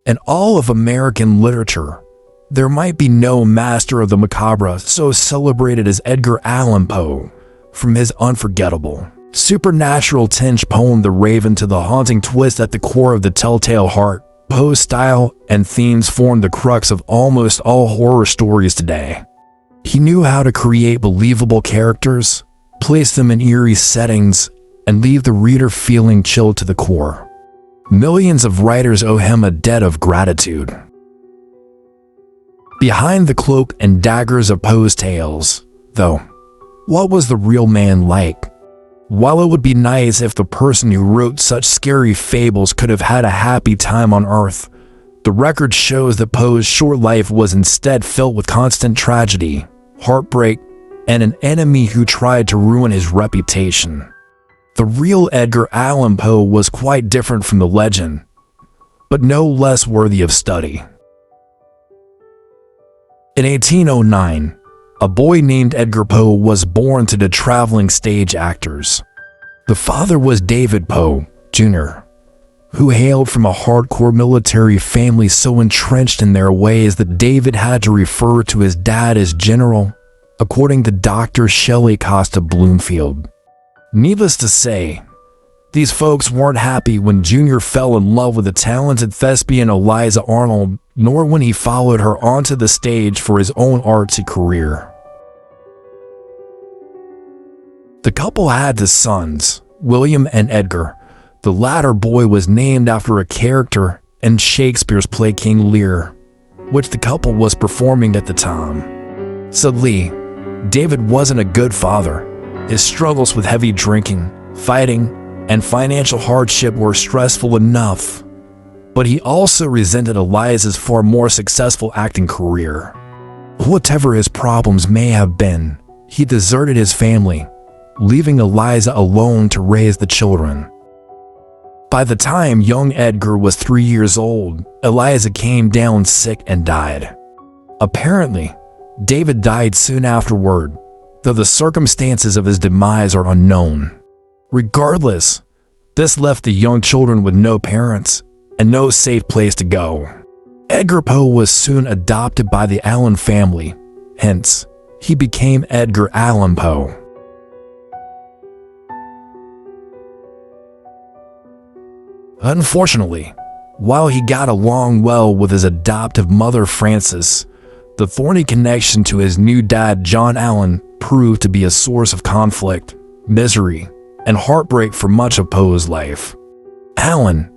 In all of American literature, there might be no master of the macabre so celebrated as Edgar Allan Poe. From his unforgettable, supernatural tinge poem The Raven to the haunting twist at the core of The Telltale Heart, Poe's style and themes form the crux of almost all horror stories today. He knew how to create believable characters, place them in eerie settings, and leave the reader feeling chilled to the core. Millions of writers owe him a debt of gratitude. Behind the cloak and daggers of Poe's tales, though, what was the real man like? While it would be nice if the person who wrote such scary fables could have had a happy time on Earth, the record shows that Poe's short life was instead filled with constant tragedy, heartbreak, and an enemy who tried to ruin his reputation. The real Edgar Allan Poe was quite different from the legend, but no less worthy of study. In 1809, a boy named Edgar Poe was born to the traveling stage actors. The father was David Poe, Jr., who hailed from a hardcore military family so entrenched in their ways that David had to refer to his dad as General, according to Dr. Shelley Costa Bloomfield. Needless to say, these folks weren't happy when Jr. fell in love with the talented thespian Eliza Arnold, nor when he followed her onto the stage for his own artsy career. The couple had two sons, William and Edgar. The latter boy was named after a character in Shakespeare's play King Lear, which the couple was performing at the time. Sadly, David wasn't a good father. His struggles with heavy drinking, fighting, and financial hardship were stressful enough, but he also resented Eliza's far more successful acting career. Whatever his problems may have been, he deserted his family, leaving Eliza alone to raise the children. By the time young Edgar was 3 years old, Eliza came down sick and died. Apparently, David died soon afterward, though the circumstances of his demise are unknown. Regardless, this left the young children with no parents and no safe place to go. Edgar Poe was soon adopted by the Allan family, hence, he became Edgar Allan Poe. Unfortunately, while he got along well with his adoptive mother Frances, the thorny connection to his new dad John Allan proved to be a source of conflict, misery, and heartbreak for much of Poe's life. Allan,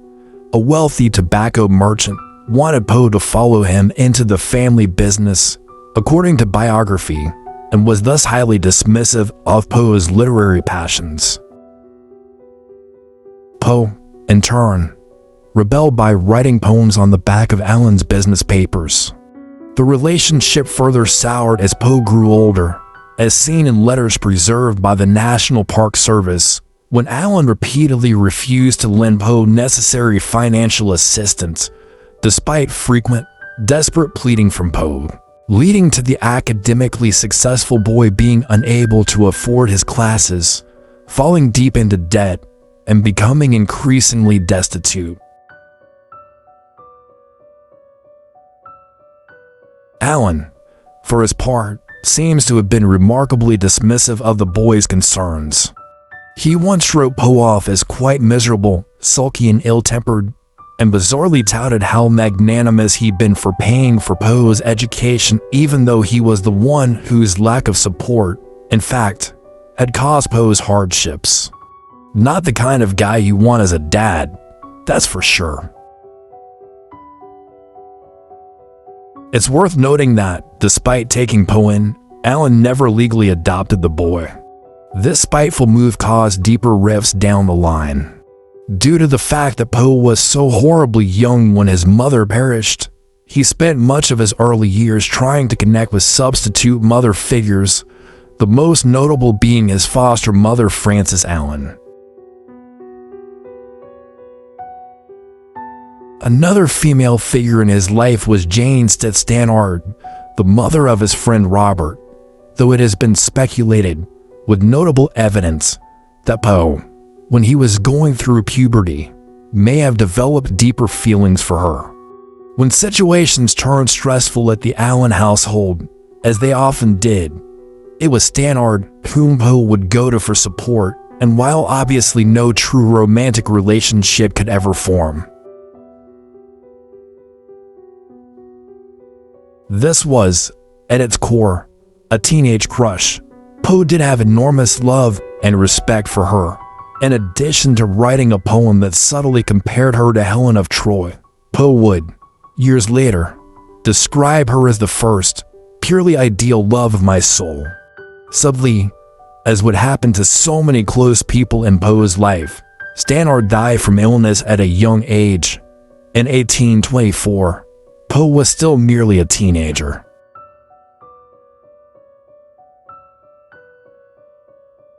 a wealthy tobacco merchant, wanted Poe to follow him into the family business, according to biography, and was thus highly dismissive of Poe's literary passions. Poe, in turn, rebelled by writing poems on the back of Allan's business papers. The relationship further soured as Poe grew older, as seen in letters preserved by the National Park Service, when Allan repeatedly refused to lend Poe necessary financial assistance, despite frequent, desperate pleading from Poe, leading to the academically successful boy being unable to afford his classes, falling deep into debt, and becoming increasingly destitute. Allan, for his part, seems to have been remarkably dismissive of the boy's concerns. He once wrote Poe off as quite miserable, sulky, and ill-tempered, and bizarrely touted how magnanimous he'd been for paying for Poe's education, even though he was the one whose lack of support, in fact, had caused Poe's hardships. Not the kind of guy you want as a dad, that's for sure. It's worth noting that, despite taking Poe in, Allan never legally adopted the boy. This spiteful move caused deeper rifts down the line. Due to the fact that Poe was so horribly young when his mother perished, he spent much of his early years trying to connect with substitute mother figures, the most notable being his foster mother Frances Allan. Another female figure in his life was Jane Stannard, the mother of his friend Robert, though it has been speculated, with notable evidence, that Poe, when he was going through puberty, may have developed deeper feelings for her. When situations turned stressful at the Allan household, as they often did, it was Stannard whom Poe would go to for support, and while obviously no true romantic relationship could ever form, this was, at its core, a teenage crush. Poe did have enormous love and respect for her. In addition to writing a poem that subtly compared her to Helen of Troy, Poe would, years later, describe her as the first, purely ideal love of my soul. Sadly, as would happen to so many close people in Poe's life, Stannard died from illness at a young age. In 1824, Poe was still merely a teenager.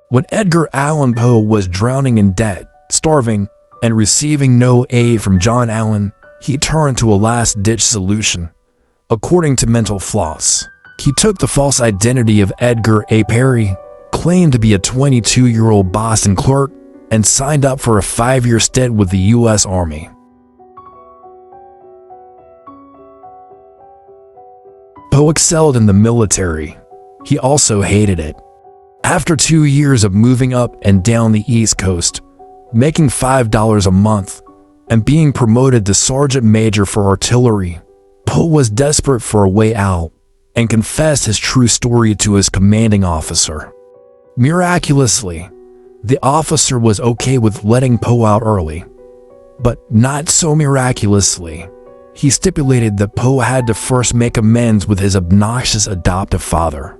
When Edgar Allan Poe was drowning in debt, starving, and receiving no aid from John Allan, he turned to a last-ditch solution. According to Mental Floss, he took the false identity of Edgar A. Perry, claimed to be a 22-year-old Boston clerk, and signed up for a 5-year stint with the U.S. Army. Poe excelled in the military. He also hated it. After 2 years of moving up and down the East Coast, making $5 a month, and being promoted to sergeant major for artillery, Poe was desperate for a way out and confessed his true story to his commanding officer. Miraculously, the officer was okay with letting Poe out early, but not so miraculously. He stipulated that Poe had to first make amends with his obnoxious adoptive father.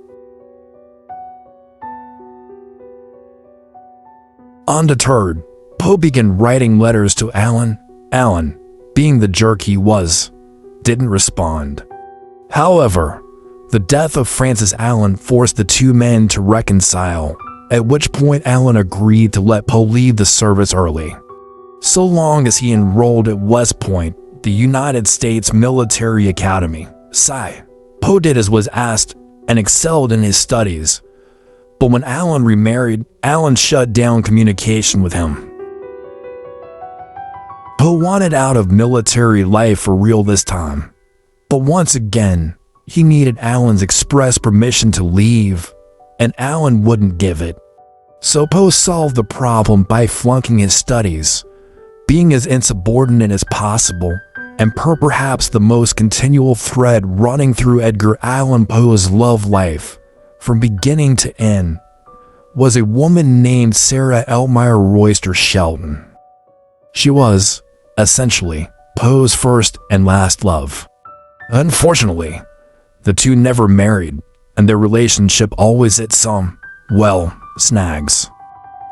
Undeterred, Poe began writing letters to Allan. Allan, being the jerk he was, didn't respond. However, the death of Francis Allan forced the two men to reconcile, at which point Allan agreed to let Poe leave the service early, so long as he enrolled at West Point, the United States Military Academy. Poe did as was asked and excelled in his studies. But when Allan remarried, Allan shut down communication with him. Poe wanted out of military life for real this time. But once again, he needed Allan's express permission to leave, and Allan wouldn't give it. So Poe solved the problem by flunking his studies, being as insubordinate as possible, and perhaps the most continual thread running through Edgar Allan Poe's love life, from beginning to end, was a woman named Sara Elmire Royster Shelton. She was, essentially, Poe's first and last love. Unfortunately, the two never married, and their relationship always hit some, snags.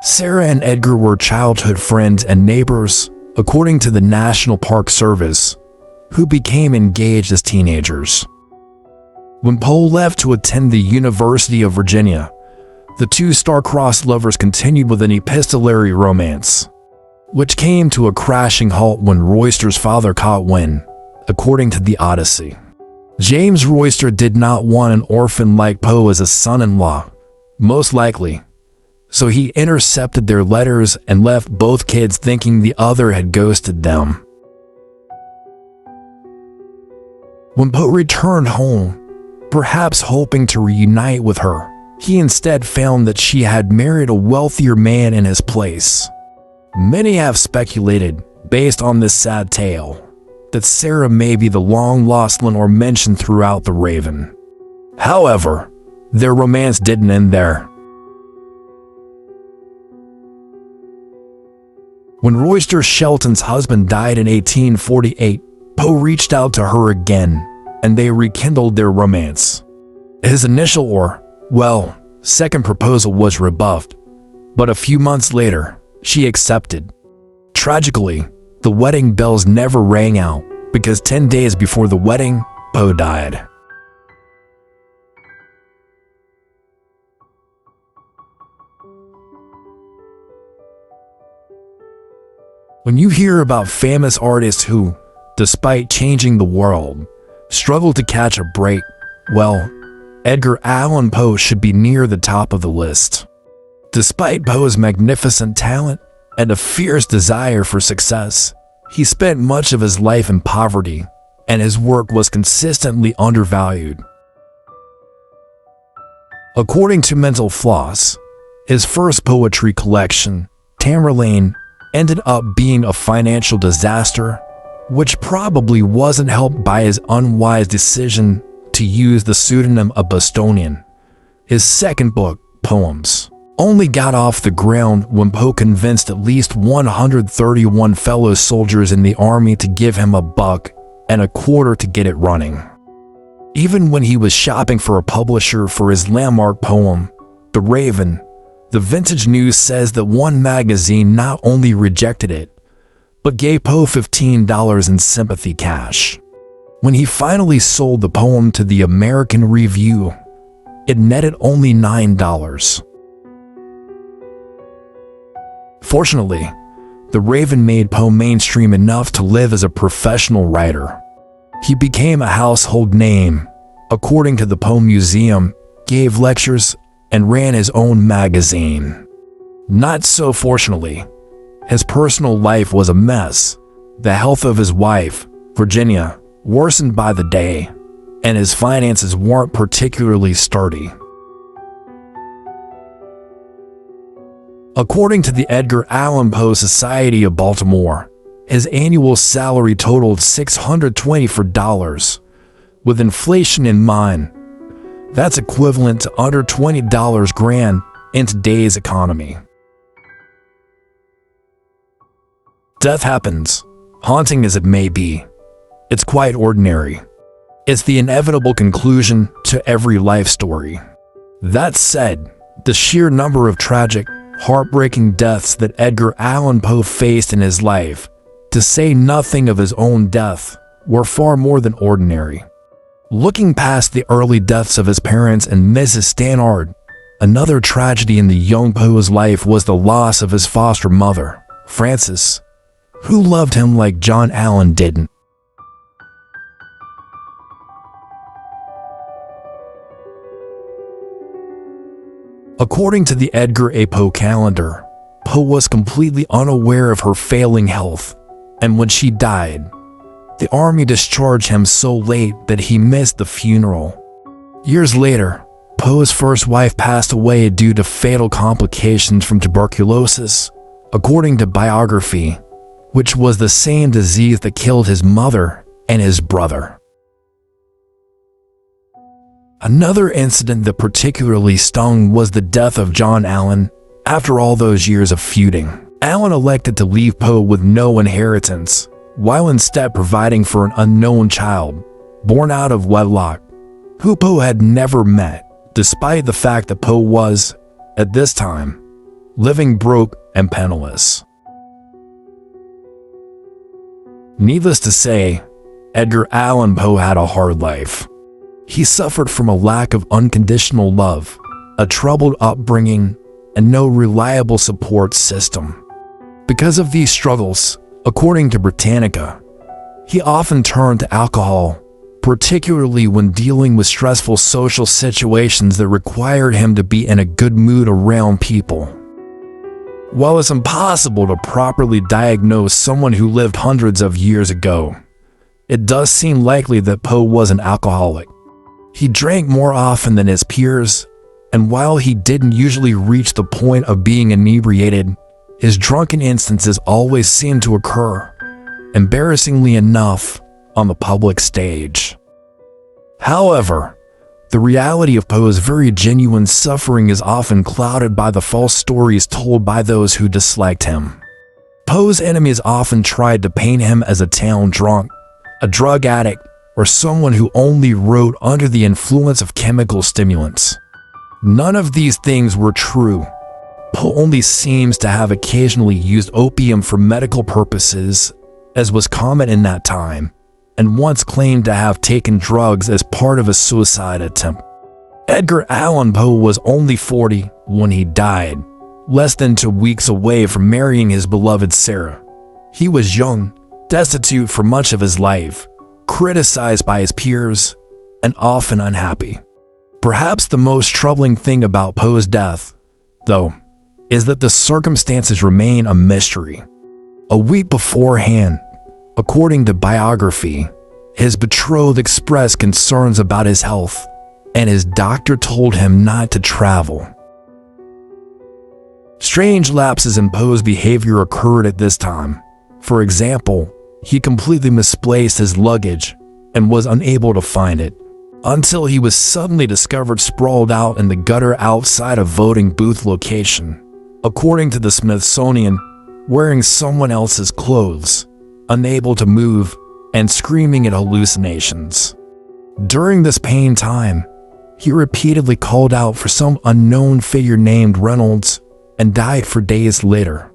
Sara and Edgar were childhood friends and neighbors, according to the National Park Service, who became engaged as teenagers. When Poe left to attend the University of Virginia, the two star-crossed lovers continued with an epistolary romance, which came to a crashing halt when Royster's father caught wind, according to the Odyssey. James Royster did not want an orphan like Poe as a son-in-law, most likely, so he intercepted their letters and left both kids thinking the other had ghosted them. When Poe returned home, perhaps hoping to reunite with her, he instead found that she had married a wealthier man in his place. Many have speculated, based on this sad tale, that Sara may be the long-lost Lenore mentioned throughout The Raven. However, their romance didn't end there. When Royster Shelton's husband died in 1848, Poe reached out to her again, and they rekindled their romance. His initial second proposal was rebuffed, but a few months later, she accepted. Tragically, the wedding bells never rang out because 10 days before the wedding, Poe died. When you hear about famous artists who, despite changing the world, struggle to catch a break, Edgar Allan Poe should be near the top of the list. Despite Poe's magnificent talent and a fierce desire for success, he spent much of his life in poverty and his work was consistently undervalued. According to Mental Floss, his first poetry collection, Tamerlane, ended up being a financial disaster, which probably wasn't helped by his unwise decision to use the pseudonym of Bostonian. His second book, Poems, only got off the ground when Poe convinced at least 131 fellow soldiers in the army to give him $1.25 to get it running. Even when he was shopping for a publisher for his landmark poem, The Raven, the Vintage News says that one magazine not only rejected it, but gave Poe $15 in sympathy cash. When he finally sold the poem to the American Review, it netted only $9. Fortunately, The Raven made Poe mainstream enough to live as a professional writer. He became a household name, according to the Poe Museum, gave lectures, and ran his own magazine. Not so fortunately. His personal life was a mess. The health of his wife, Virginia, worsened by the day, and his finances weren't particularly sturdy. According to the Edgar Allan Poe Society of Baltimore, his annual salary totaled $624. With inflation in mind, that's equivalent to under $20 grand in today's economy. Death happens, haunting as it may be. It's quite ordinary. It's the inevitable conclusion to every life story. That said, the sheer number of tragic, heartbreaking deaths that Edgar Allan Poe faced in his life, to say nothing of his own death, were far more than ordinary. Looking past the early deaths of his parents and Mrs. Stannard, another tragedy in the young Poe's life was the loss of his foster mother, Frances, who loved him like John Allan didn't. According to the Edgar A. Poe calendar, Poe was completely unaware of her failing health, and when she died, the army discharged him so late that he missed the funeral. Years later, Poe's first wife passed away due to fatal complications from tuberculosis, according to biography, which was the same disease that killed his mother and his brother. Another incident that particularly stung was the death of John Allan. After all those years of feuding, Allan elected to leave Poe with no inheritance, while instead providing for an unknown child, born out of wedlock, who Poe had never met, despite the fact that Poe was, at this time, living broke and penniless. Needless to say, Edgar Allan Poe had a hard life. He suffered from a lack of unconditional love, a troubled upbringing, and no reliable support system. Because of these struggles, according to Britannica, he often turned to alcohol, particularly when dealing with stressful social situations that required him to be in a good mood around people. While it's impossible to properly diagnose someone who lived hundreds of years ago, it does seem likely that Poe was an alcoholic. He drank more often than his peers, and while he didn't usually reach the point of being inebriated, his drunken instances always seemed to occur, embarrassingly enough, on the public stage. However, the reality of Poe's very genuine suffering is often clouded by the false stories told by those who disliked him. Poe's enemies often tried to paint him as a town drunk, a drug addict, or someone who only wrote under the influence of chemical stimulants. None of these things were true. Poe only seems to have occasionally used opium for medical purposes, as was common in that time, and once claimed to have taken drugs as part of a suicide attempt. Edgar Allan Poe was only 40 when he died, less than 2 weeks away from marrying his beloved Sara. He was young, destitute for much of his life, criticized by his peers, and often unhappy. Perhaps the most troubling thing about Poe's death, though, is that the circumstances remain a mystery. A week beforehand, according to biography, His betrothed expressed concerns about his health, and his doctor told him not to travel. Strange lapses in Poe's behavior occurred at this time. For example, he completely misplaced his luggage and was unable to find it, until he was suddenly discovered sprawled out in the gutter outside a voting booth location, according to the Smithsonian, wearing someone else's clothes, unable to move, and screaming at hallucinations. During this pain time, he repeatedly called out for some unknown figure named Reynolds and died 4 days later.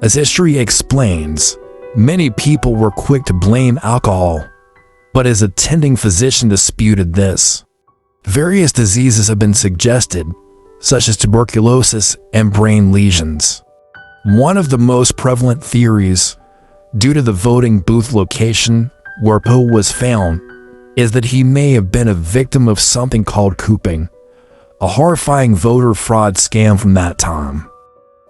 As history explains, many people were quick to blame alcohol, but his attending physician disputed this. Various diseases have been suggested, such as tuberculosis and brain lesions. One of the most prevalent theories, due to the voting booth location where Poe was found, is that he may have been a victim of something called cooping, a horrifying voter fraud scam from that time.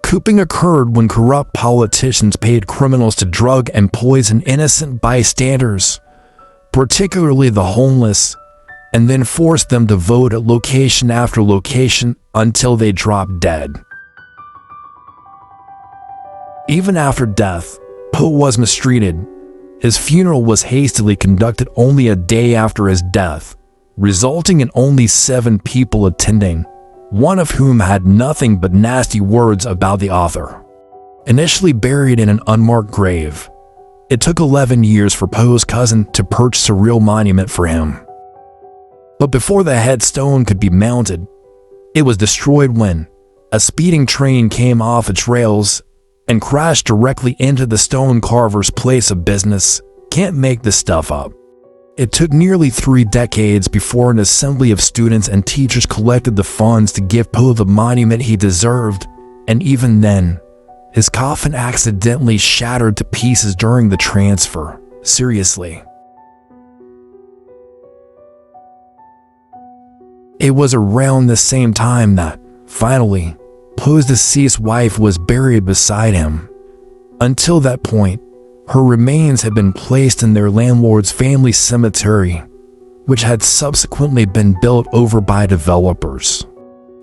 Cooping occurred when corrupt politicians paid criminals to drug and poison innocent bystanders, particularly the homeless, and then forced them to vote at location after location until they dropped dead. Even after death, Poe was mistreated. His funeral was hastily conducted only a day after his death, resulting in only 7 people attending, one of whom had nothing but nasty words about the author. Initially buried in an unmarked grave, it took 11 years for Poe's cousin to purchase a real monument for him. But before the headstone could be mounted, it was destroyed when a speeding train came off its rails and crashed directly into the stone carver's place of business. Can't make this stuff up. It took nearly 3 decades before an assembly of students and teachers collected the funds to give Poe the monument he deserved, and even then, his coffin accidentally shattered to pieces during the transfer. Seriously. It was around the same time that, finally, Poe's deceased wife was buried beside him. Until that point, her remains had been placed in their landlord's family cemetery, which had subsequently been built over by developers.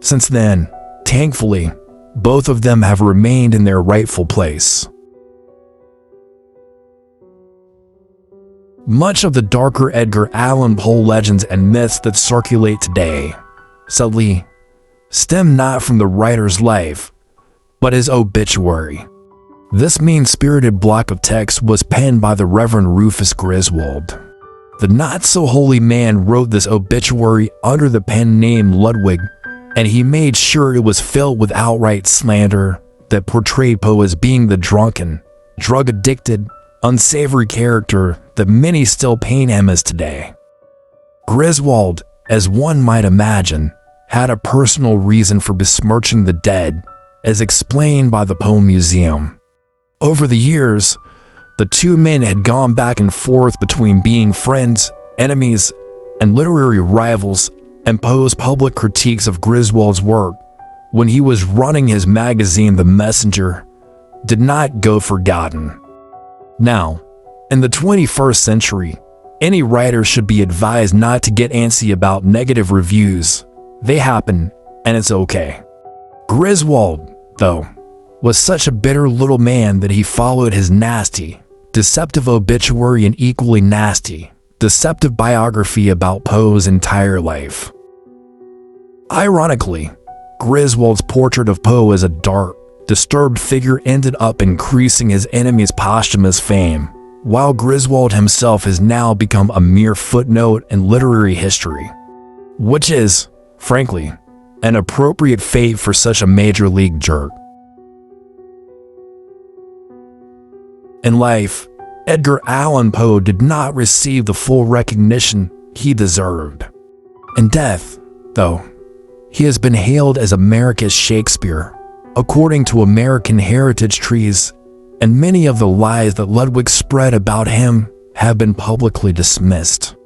Since then, thankfully, both of them have remained in their rightful place. Much of the darker Edgar Allan Poe legends and myths that circulate today, sadly, stem not from the writer's life, but his obituary. This mean-spirited block of text was penned by the Reverend Rufus Griswold. The not-so-holy man wrote this obituary under the pen name Ludwig, and he made sure it was filled with outright slander that portrayed Poe as being the drunken, drug-addicted, unsavory character that many still paint him as today. Griswold, as one might imagine, had a personal reason for besmirching the dead, as explained by the Poe Museum. Over the years, the two men had gone back and forth between being friends, enemies, and literary rivals, and Poe's public critiques of Griswold's work, when he was running his magazine The Messenger, did not go forgotten. Now, in the 21st century, any writer should be advised not to get antsy about negative reviews. They happen, and it's okay. Griswold, though, was such a bitter little man that he followed his nasty, deceptive obituary and equally nasty, deceptive biography about Poe's entire life. Ironically, Griswold's portrait of Poe as a dark, disturbed figure ended up increasing his enemy's posthumous fame, while Griswold himself has now become a mere footnote in literary history, which is, frankly, an appropriate fate for such a major league jerk. In life, Edgar Allan Poe did not receive the full recognition he deserved. In death, though, he has been hailed as America's Shakespeare, according to American heritage trees, and many of the lies that Ludwig spread about him have been publicly dismissed.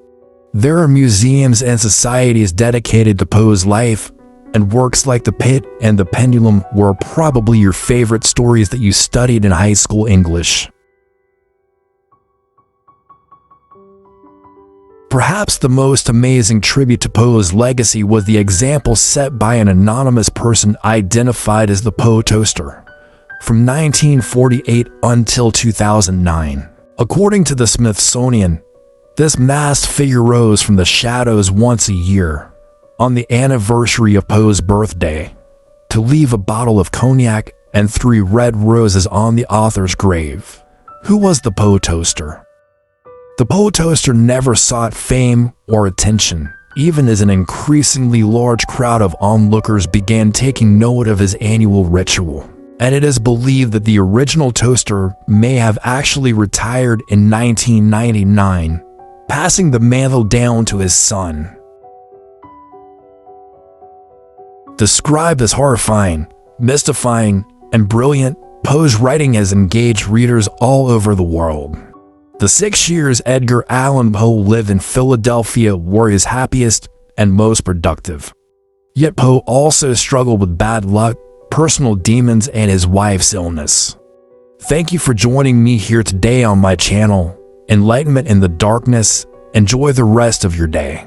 There are museums and societies dedicated to Poe's life, and works like The Pit and The Pendulum were probably your favorite stories that you studied in high school English. Perhaps the most amazing tribute to Poe's legacy was the example set by an anonymous person identified as the Poe Toaster from 1948 until 2009. According to the Smithsonian, this masked figure rose from the shadows once a year, on the anniversary of Poe's birthday, to leave a bottle of cognac and 3 red roses on the author's grave. Who was the Poe Toaster? The Poe Toaster never sought fame or attention, even as an increasingly large crowd of onlookers began taking note of his annual ritual. And it is believed that the original toaster may have actually retired in 1999, passing the mantle down to his son. Described as horrifying, mystifying, and brilliant, Poe's writing has engaged readers all over the world. The 6 years Edgar Allan Poe lived in Philadelphia were his happiest and most productive. Yet Poe also struggled with bad luck, personal demons, and his wife's illness. Thank you for joining me here today on my channel, Enlightenment in the Darkness. Enjoy the rest of your day.